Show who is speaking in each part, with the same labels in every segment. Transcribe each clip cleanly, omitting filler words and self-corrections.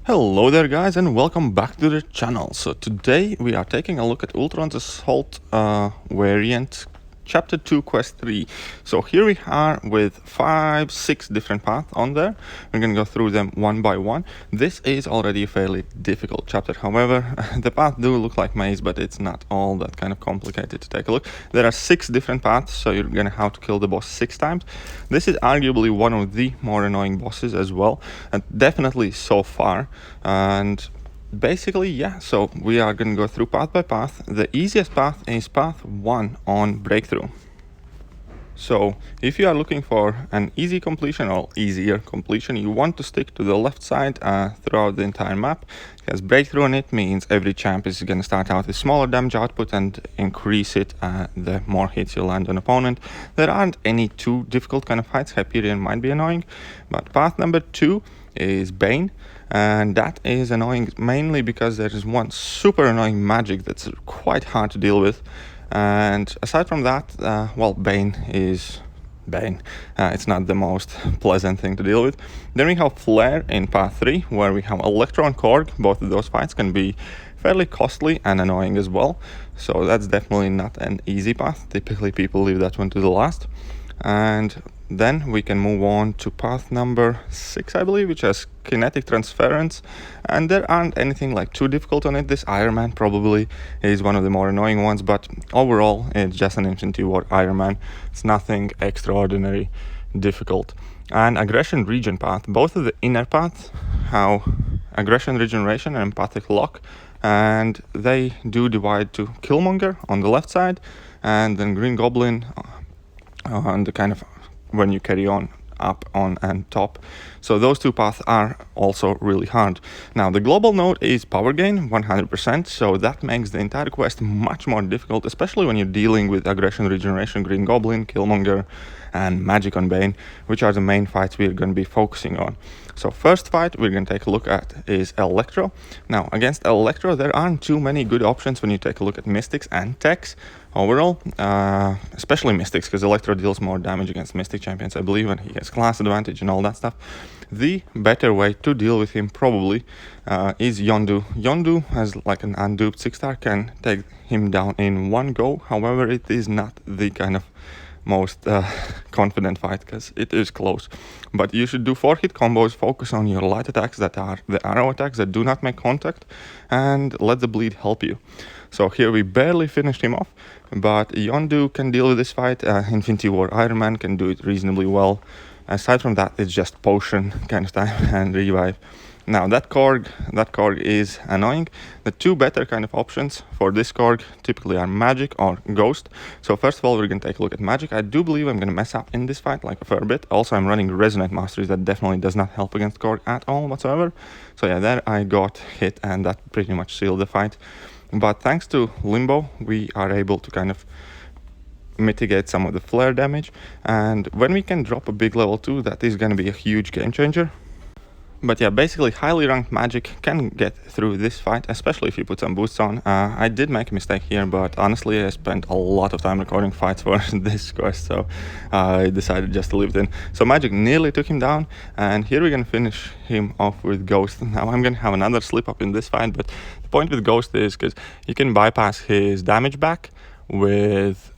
Speaker 1: Hello there guys and welcome back to the channel. So today we are taking a look at Ultron's Assault variant Chapter 2 Quest 3. So here we are with 5-6 different paths on there. We're going to go through them one by one. This is already a fairly difficult chapter. However, the paths do look like maze, but it's not all that kind of complicated to take a look. There are 6 different paths, so you're going to have to kill the boss 6 times. This is arguably one of the more annoying bosses as well, and definitely so far. And basically, yeah, so we are going to go through path by path. The easiest path is path 1 on breakthrough. So if you are looking for an easy completion or easier completion, you want to stick to the left side throughout the entire map, because breakthrough on it means every champ is going to start out with smaller damage output and increase it the more hits you land on opponent. There aren't any too difficult kind of fights. Hyperion might be annoying, but path number 2 is Bane. And that is annoying mainly because there is one super annoying magic that's quite hard to deal with. And aside from that, well, Bane is Bane. It's not the most pleasant thing to deal with. Then we have Flare in path 3, where we have Electro and Korg. Both of those fights can be fairly costly and annoying as well. So that's definitely not an easy path. Typically people leave that one to the last. And then we can move on to path number 6, I believe, which has kinetic transference, and there aren't anything like too difficult on it. This Iron Man probably is one of the more annoying ones, but overall it's just an Infinity War Iron Man. It's nothing extraordinary difficult. And aggression regen path, both of the inner paths have aggression regeneration and empathic lock, and they do divide to Killmonger on the left side and then Green Goblin on the kind of when you carry on up, on, and top. So those two paths are also really hard. Now the global node is power gain 100%, so that makes the entire quest much more difficult, especially when you're dealing with aggression regeneration, Green Goblin, Killmonger, and magic on Bane, which are the main fights we're going to be focusing on. So first fight we're going to take a look at is Electro. Now against Electro there aren't too many good options when you take a look at Mystics and Techs overall, especially Mystics, because Electro deals more damage against Mystic champions, I believe, and he has class advantage and all that stuff. The better way to deal with him probably is Yondu. Yondu has like an unduped 6-star, can take him down in one go. However, it is not the kind of most confident fight, because it is close. But you should do 4-hit combos, focus on your light attacks that are the arrow attacks that do not make contact, and let the bleed help you. So here we barely finished him off, but Yondu can deal with this fight. Infinity War Iron Man can do it reasonably well. Aside from that, it's just potion kind of time and revive. Now that Korg is annoying. The two better kind of options for this Korg typically are Magic or Ghost. So first of all, we're going to take a look at Magic. I do believe I'm going to mess up in this fight like a fair bit. Also, I'm running Resonate Masteries that definitely does not help against Korg at all whatsoever. So yeah, there I got hit, and that pretty much sealed the fight. But thanks to Limbo, we are able to kind of mitigate some of the flare damage. And when we can drop a big level 2, that is going to be a huge game changer. But yeah, basically highly ranked Magic can get through this fight, especially if you put some boosts on. I did make a mistake here, but honestly I spent a lot of time recording fights for this quest, so I decided just to leave it in. So Magic nearly took him down, and here we're going to finish him off with Ghost. Now I'm going to have another slip up in this fight, but the point with Ghost is because you can bypass his damage back with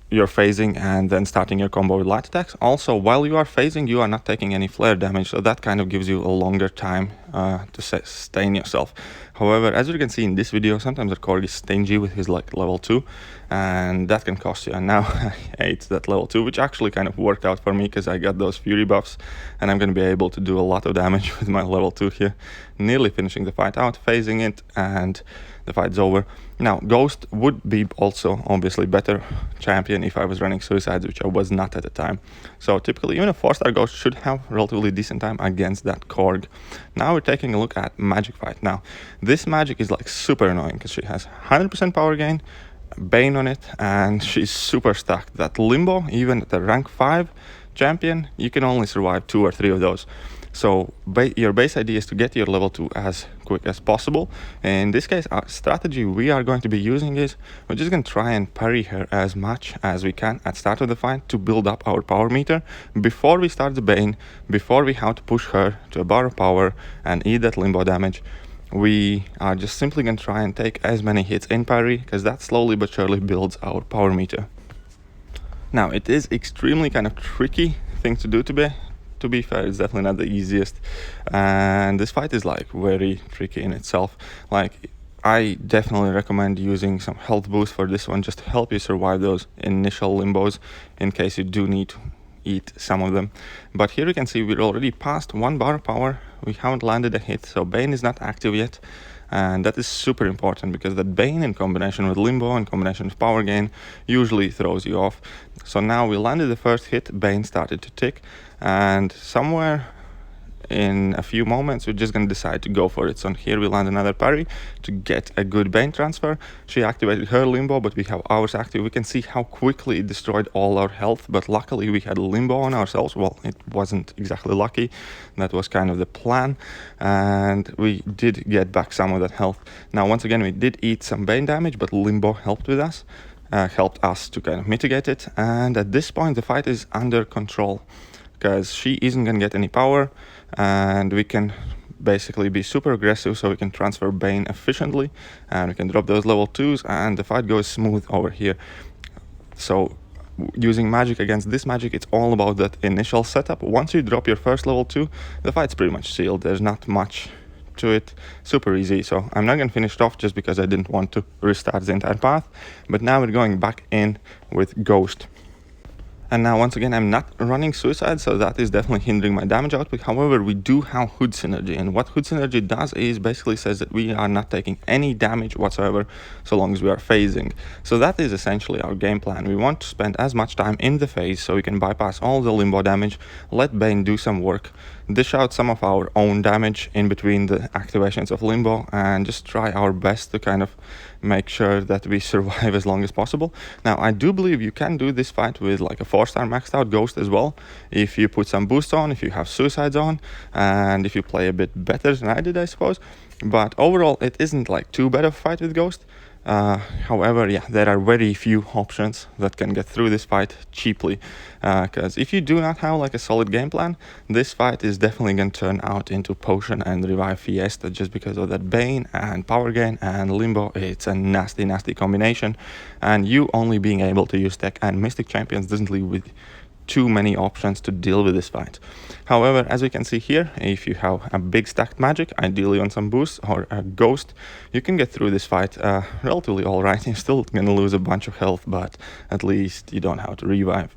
Speaker 1: your phasing and then starting your combo with light attacks. Also, while you are phasing, you are not taking any flare damage, so that kind of gives you a longer time to sustain yourself. However, as you can see in this video, sometimes the Korg is stingy with his like level 2, and that can cost you. And now I ate that level 2, which actually kind of worked out for me because I got those fury buffs, and I'm going to be able to do a lot of damage with my level 2 here. Nearly finishing the fight out, phasing it, and the fight's over. Now, Ghost would be also obviously better champion if I was running Suicides, which I was not at the time. So typically, even a 4-star Ghost should have relatively decent time against that Korg. Now we're taking a look at Magic fight. Now, this Magic is like super annoying because she has 100% power gain, Bane on it, and she's super stacked. That Limbo, even at the rank 5 champion, you can only survive 2 or 3 of those. So your base idea is to get your level 2 as quick as possible. In this case, our strategy we are going to be using is we're just going to try and parry her as much as we can at start of the fight to build up our power meter before we start the Bane, before we have to push her to a bar of power and eat that limbo damage. We are just simply going to try and take as many hits in parry, because that slowly but surely builds our power meter. Now, it is extremely kind of tricky thing to do to be fair. It's definitely not the easiest, and this fight is like very tricky in itself. Like, I definitely recommend using some health boost for this one, just to help you survive those initial limbos in case you do need to eat some of them. But here you can see we're already past 1 bar of power. We haven't landed a hit, so Bane is not active yet, and that is super important because that Bane in combination with limbo in combination with power gain usually throws you off. So now we landed the first hit, Bane started to tick, and somewhere in a few moments we're just going to decide to go for it. So here we land another parry to get a good Bane transfer. She activated her limbo, but we have ours active. We can see how quickly it destroyed all our health, but luckily we had a limbo on ourselves. Well, it wasn't exactly lucky, that was kind of the plan, and we did get back some of that health. Now once again we did eat some Bane damage, but limbo helped us to kind of mitigate it, and at this point the fight is under control because she isn't going to get any power, and we can basically be super aggressive so we can transfer Bane efficiently, and we can drop those level 2s, and the fight goes smooth over here. So using magic against this magic, it's all about that initial setup. Once you drop your first level 2, the fight's pretty much sealed. There's not much to it, super easy. So I'm not going to finish it off just because I didn't want to restart the entire path, but now we're going back in with Ghost. And now once again I'm not running Suicide, so that is definitely hindering my damage output. However, we do have Hood Synergy, and what Hood Synergy does is basically says that we are not taking any damage whatsoever so long as we are phasing. So that is essentially our game plan. We want to spend as much time in the phase so we can bypass all the limbo damage, let Bane do some work, dish out some of our own damage in between the activations of limbo, and just try our best to kind of make sure that we survive as long as possible. Now I do believe you can do this fight with like a 4-star maxed out Ghost as well, if you put some boosts on, if you have Suicides on, and if you play a bit better than I did, I suppose. But overall it isn't like too bad of a fight with Ghost. However, yeah, there are very few options that can get through this fight cheaply, because if you do not have like a solid game plan, this fight is definitely going to turn out into Potion and Revive Fiesta, just because of that Bane and Power Gain and Limbo. It's a nasty combination, and you only being able to use Tech and Mystic Champions doesn't leave with too many options to deal with this fight. However, as we can see here, if you have a big stacked magic, ideally on some boost or a Ghost, you can get through this fight relatively alright. You're still gonna lose a bunch of health, but at least you don't have to revive.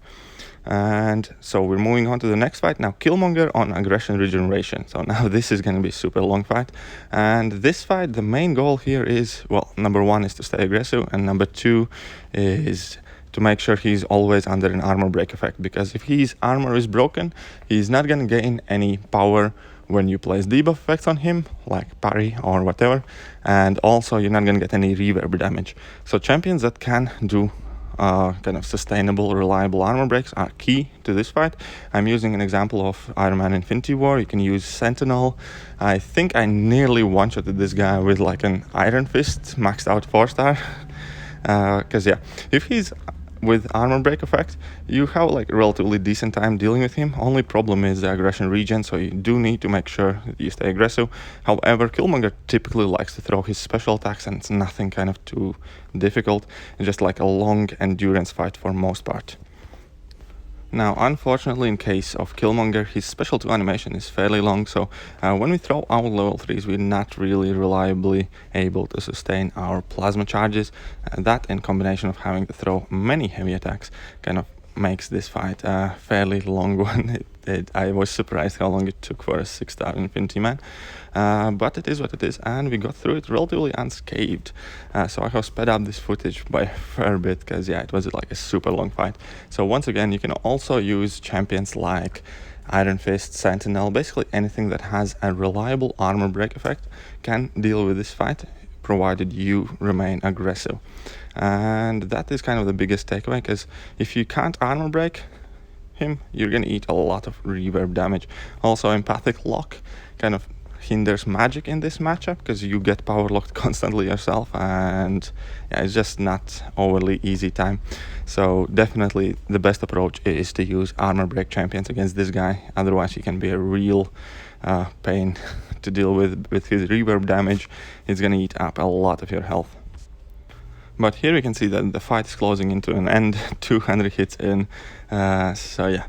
Speaker 1: And so we're moving on to the next fight now, Killmonger on Aggression Regeneration. So now this is going to be a super long fight, and this fight, the main goal here is, well, number 1 is to stay aggressive, and number 2 is to make sure he's always under an armor break effect, because if his armor is broken, he's not going to gain any power when you place debuff effects on him, like parry or whatever, and also you're not going to get any reverb damage. So champions that can do kind of sustainable, reliable armor breaks are key to this fight. I'm using an example of Iron Man Infinity War. You can use Sentinel. I think I nearly one-shotted this guy with like an Iron Fist maxed out 4-star. Because yeah, if he's with armor break effect, you have like a relatively decent time dealing with him. Only problem is the aggression regen, so you do need to make sure that you stay aggressive. However, Killmonger typically likes to throw his special attacks, and it's nothing kind of too difficult. It's just like a long endurance fight for most part. Now, unfortunately, in case of Killmonger, his special 2 animation is fairly long, so when we throw our level 3s, we're not really reliably able to sustain our plasma charges. That, in combination of having to throw many heavy attacks, kind of makes this fight a fairly long one. I was surprised how long it took for a 6-star Infinity Man, but it is what it is, and we got through it relatively unscathed. So I have sped up this footage by a fair bit, because yeah, it was like a super long fight. So once again, you can also use champions like Iron Fist, Sentinel, basically anything that has a reliable armor break effect can deal with this fight, provided you remain aggressive. And that is kind of the biggest takeaway, because if you can't armor break, him, you're gonna eat a lot of reverb damage. Also, Empathic Lock kind of hinders magic in this matchup because you get power locked constantly yourself, and yeah, it's just not overly easy time. So definitely the best approach is to use armor break champions against this guy. Otherwise he can be a real pain to deal with his reverb damage. He's gonna eat up a lot of your health. But here we can see that the fight is closing into an end, 200 hits in, so yeah,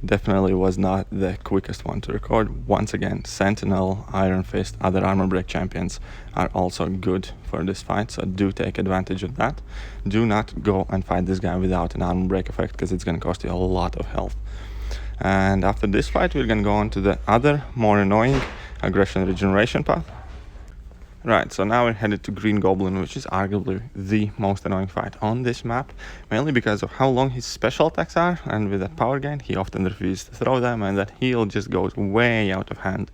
Speaker 1: definitely was not the quickest one to record. Once again, Sentinel, Iron Fist, other armor break champions are also good for this fight, so do take advantage of that. Do not go and fight this guy without an armor break effect, because it's going to cost you a lot of health. And after this fight, we're going to go on to the other, more annoying aggression regeneration path. Right, so now we're headed to Green Goblin, which is arguably the most annoying fight on this map, mainly because of how long his special attacks are, and with that power gain, he often refuses to throw them, and that heal just goes way out of hand.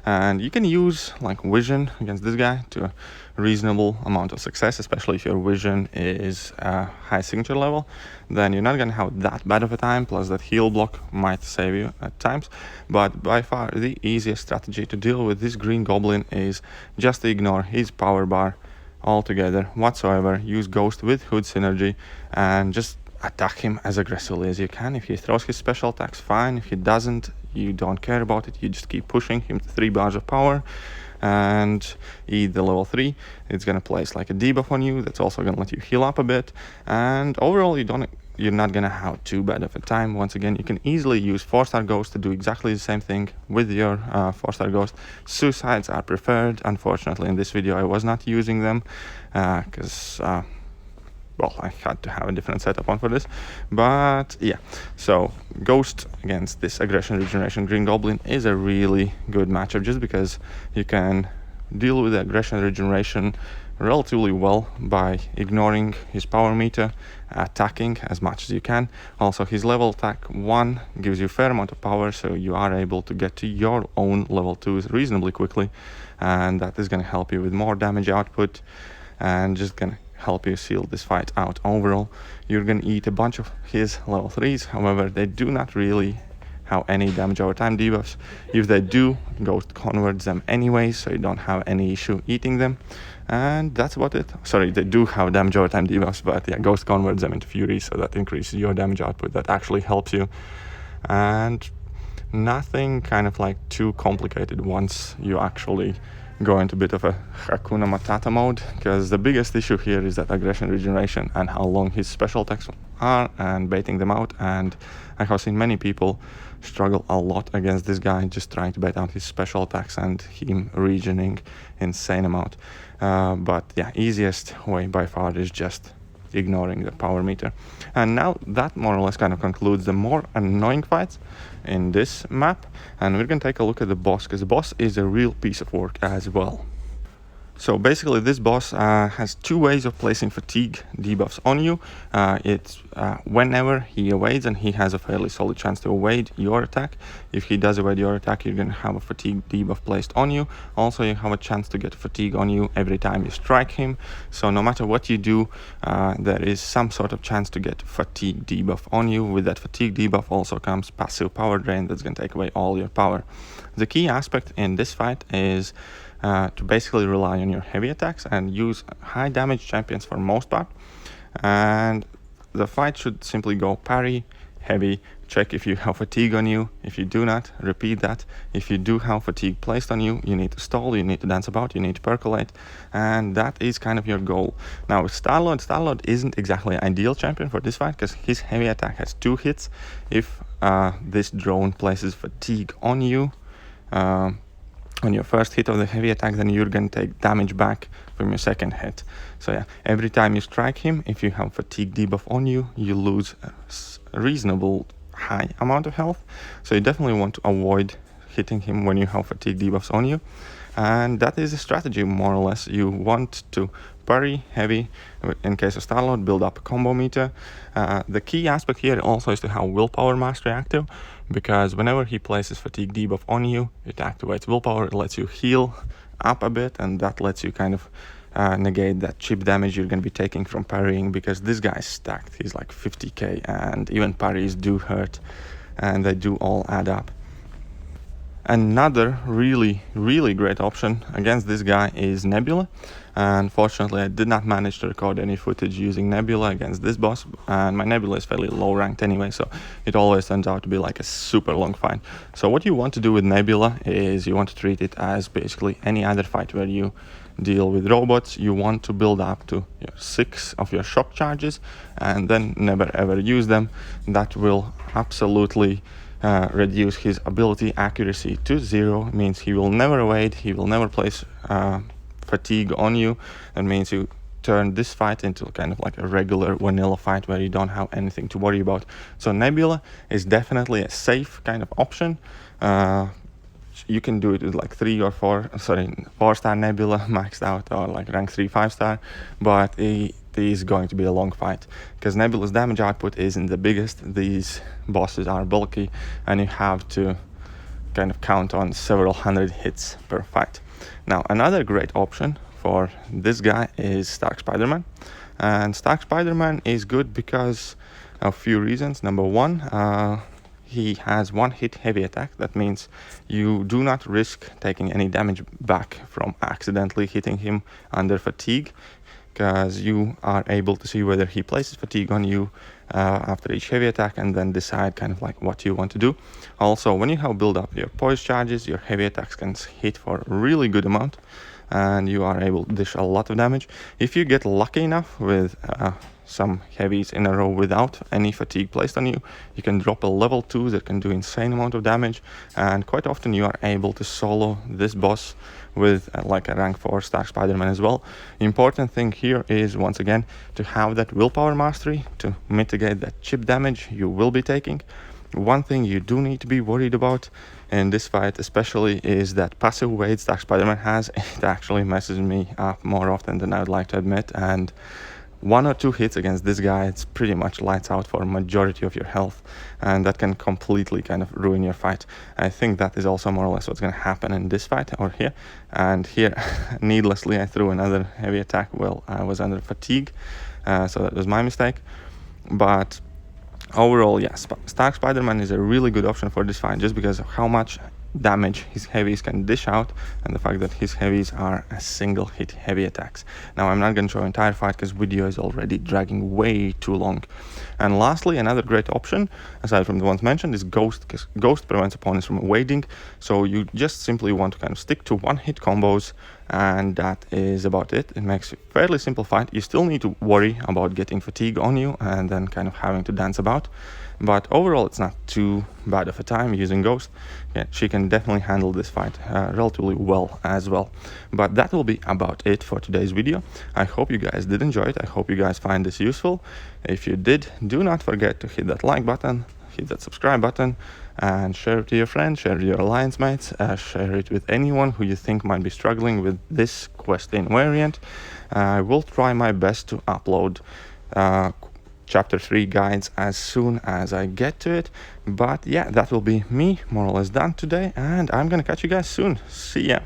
Speaker 1: And you can use like vision against this guy to a reasonable amount of success, especially if your vision is high signature level. Then you're not going to have that bad of a time, plus that heal block might save you at times. But by far the easiest strategy to deal with this Green Goblin is just to ignore his power bar altogether whatsoever. Use Ghost with Hood synergy and just attack him as aggressively as you can. If he throws his special attacks, fine. If he doesn't, you don't care about it. You just keep pushing him to 3 bars of power and eat the level 3. It's gonna place like a debuff on you. That's also gonna let you heal up a bit. And overall, you're not gonna have too bad of a time. Once again, you can easily use 4-star Ghost to do exactly the same thing with your 4-star Ghost. Suicides are preferred. Unfortunately, in this video, I was not using them because well, I had to have a different setup on for this, but yeah. So Ghost against this aggression regeneration Green Goblin is a really good matchup, just because you can deal with the aggression regeneration relatively well by ignoring his power meter, attacking as much as you can. Also, his level attack 1 gives you a fair amount of power, so you are able to get to your own level 2s reasonably quickly, and that is going to help you with more damage output and just going to help you seal this fight out. Overall, you're gonna eat a bunch of his level 3s, however, they do not really have any damage over time debuffs. If they do, Ghost converts them anyway, so you don't have any issue eating them. And that's about it. Sorry, they do have damage over time debuffs, but yeah, Ghost converts them into Fury, so that increases your damage output. That actually helps you. And nothing kind of like too complicated once you actually go into a bit of a Hakuna Matata mode, because the biggest issue here is that aggression regeneration and how long his special attacks are and baiting them out. And I have seen many people struggle a lot against this guy, just trying to bait out his special attacks and him regening insane amount. But yeah, easiest way by far is just ignoring the power meter. And now that more or less kind of concludes the more annoying fights in this map, and we're gonna take a look at the boss, because the boss is a real piece of work as well. So basically this boss has 2 ways of placing fatigue debuffs on you. It's whenever he evades, and he has a fairly solid chance to evade your attack. If he does evade your attack, you're going to have a fatigue debuff placed on you. Also, you have a chance to get fatigue on you every time you strike him. So no matter what you do, there is some sort of chance to get fatigue debuff on you. With that fatigue debuff also comes passive power drain that's going to take away all your power. The key aspect in this fight is to basically rely on your heavy attacks and use high damage champions for most part. And the fight should simply go parry, heavy, check if you have fatigue on you. If you do not, repeat that. If you do have fatigue placed on you, you need to stall, you need to dance about, you need to percolate, and that is kind of your goal. Now with Star-Lord isn't exactly an ideal champion for this fight, because his heavy attack has 2 hits. If this drone places fatigue on you, on your first hit of the heavy attack, then you're going to take damage back from your second hit. So yeah, every time you strike him, if you have fatigue debuff on you, you lose a reasonable high amount of health. So you definitely want to avoid hitting him when you have fatigue debuffs on you. And that is the strategy, more or less. You want to parry heavy. In case of Star-Lord, build up a combo meter. The key aspect here also is to have willpower mastery active, because whenever he places fatigue debuff on you, it activates willpower. It lets you heal up a bit, and that lets you kind of negate that chip damage you're going to be taking from parrying, because this guy's stacked. He's like 50k, and even parries do hurt. and they do all add up. Another really great option against this guy is Nebula. Unfortunately, I did not manage to record any footage using Nebula against this boss, and my Nebula is fairly low ranked anyway, so it always turns out to be like a super long fight. So what you want to do with Nebula is you want to treat it as basically any other fight where you deal with robots. You want to build up to 6 of your shock charges and then never ever use them. That will absolutely reduce his ability accuracy to 0. Means he will never evade, he will never place fatigue on you. That means you turn this fight into kind of like a regular vanilla fight where you don't have anything to worry about. So Nebula is definitely a safe kind of option. You can do it with like 4-star Nebula maxed out, or like rank 3 5-star, but it is going to be a long fight because Nebula's damage output isn't the biggest. These bosses are bulky and you have to kind of count on several hundred hits per fight. Now, another great option for this guy is Stark Spider-Man, and Stark Spider-Man is good because of a few reasons. Number one, he has 1-hit heavy attack. That means you do not risk taking any damage back from accidentally hitting him under fatigue, because you are able to see whether he places fatigue on you after each heavy attack and then decide kind of like what you want to do. Also, when you have built up your poise charges, your heavy attacks can hit for a really good amount and you are able to dish a lot of damage. If you get lucky enough with some heavies in a row without any fatigue placed on you, you can drop a level 2 that can do insane amount of damage, and quite often you are able to solo this boss with like a rank 4 Stark Spider-Man as well. Important thing here is, once again, to have that willpower mastery to mitigate that chip damage you will be taking. One thing you do need to be worried about in this fight especially is that passive weight Stark Spider-Man has. It actually messes me up more often than I would like to admit, and 1 or 2 hits against this guy, it's pretty much lights out for a majority of your health, and that can completely kind of ruin your fight. I think that is also more or less what's going to happen in this fight or here. And here, needlessly, I threw another heavy attack while I was under fatigue, so that was my mistake. But overall, yeah, Stark Spider-Man is a really good option for this fight just because of how much damage his heavies can dish out, and the fact that his heavies are a single hit heavy attacks. Now, I'm not going to show entire fight because video is already dragging way too long. And lastly, another great option aside from the ones mentioned is Ghost, because Ghost prevents opponents from evading. So you just simply want to kind of stick to 1-hit combos, and that is about it. It makes a fairly simple fight. You still need to worry about getting fatigue on you and then kind of having to dance about, but overall it's not too bad of a time using Ghost. Yeah, she can definitely handle this fight relatively well as well. But that will be about it for today's video. I hope you guys did enjoy it. I hope you guys find this useful. If you did, do not forget to hit that like button, hit that subscribe button, and share it to your friends, share it to your alliance mates, share it with anyone who you think might be struggling with this quest in variant. I will try my best to upload chapter 3 guides as soon as I get to it. But yeah, that will be me more or less done today, and I'm gonna catch you guys soon. See ya.